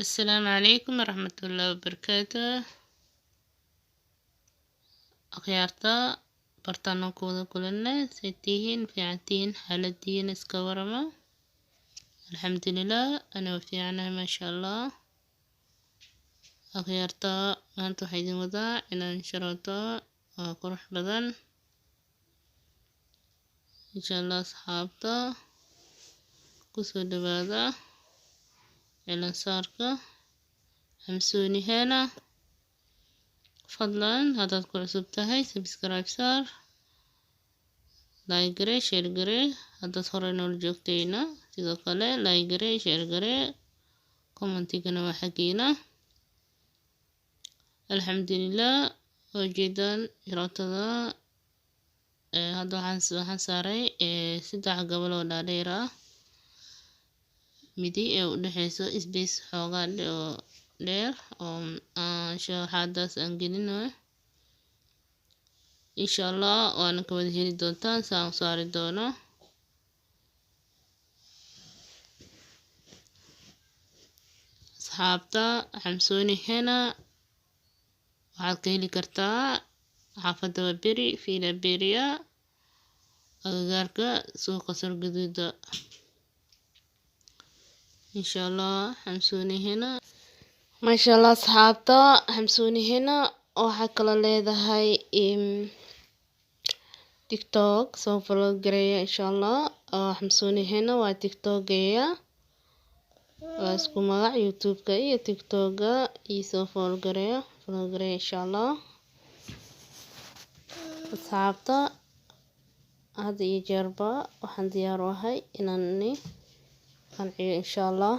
السلام عليكم ورحمة الله وبركاته. أخيارتا برتانو كودا كلنا سيتيهن في عتين حالتين اسكورما. الحمد لله أنا وفيعنا ما شاء الله. أخيارتا أنتو حيدين وضع إن شروطا قرح بدن إن شاء الله. أصحابتا قصود بادا إلى ساركا حمسوني هنا. فضلا هذا cusub tahay subscribe saar, like garee, share garee. haddaad hore noola joogtayna sidoo kale like garee, share garee, commentigana waa xaggiina. alxamdulilah ujeedaan shirootada hadda waxaan saaray 3 gabal oo dhaadheer ah, midi ee u dhexeyso space xoogaa oo dheer oo sharaxaadaas aan gelinayo. insha allah waana ka wada heli doontaan saan u saari doono. asxaabta xamsuuni henna waxaad ka heli kartaa xaafadda Beri Villa Beria agagaarka suuqa Sargaduuda. insha allah xamsuuni henna maasha allah. asxaabta xamsuuni henna waxaa kala leedahay tiktok, soo follow gareeya insha allah. xamsuuni henna waa tiktokeya, waa isku magac youtube-ka iyo tiktok-ga, iyo soo follow gareeya insha allah. asxaabta had iyo jeerba waxaan diyaar u ahay inaan qanciyo insha allah.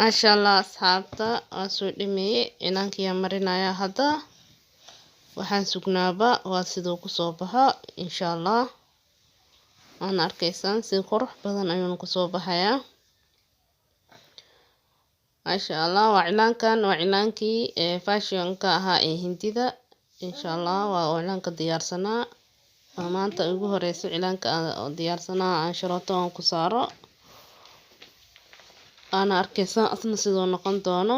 ما شاء الله أصحابتا أسود دمي إنك يا مرينا يا هذا وحن سكنابا واسدو كصوبها إن شاء الله أنا أركيسان سي قرح بدن أيون كصوبها يا ما شاء الله وعلانكي فاشيون كاها هنديدا إن شاء الله وعلانك ديار سنة maanta ugu horeyso cilaanka aan diyaarsanaha aan sharooto aan ku saaro ana arkaysan asna sidoo noqon doono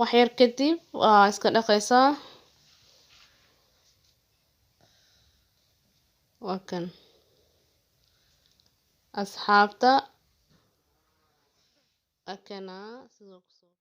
wax yar kadib waa iska dhaqaysaa waa kan asxaabta akana sidoo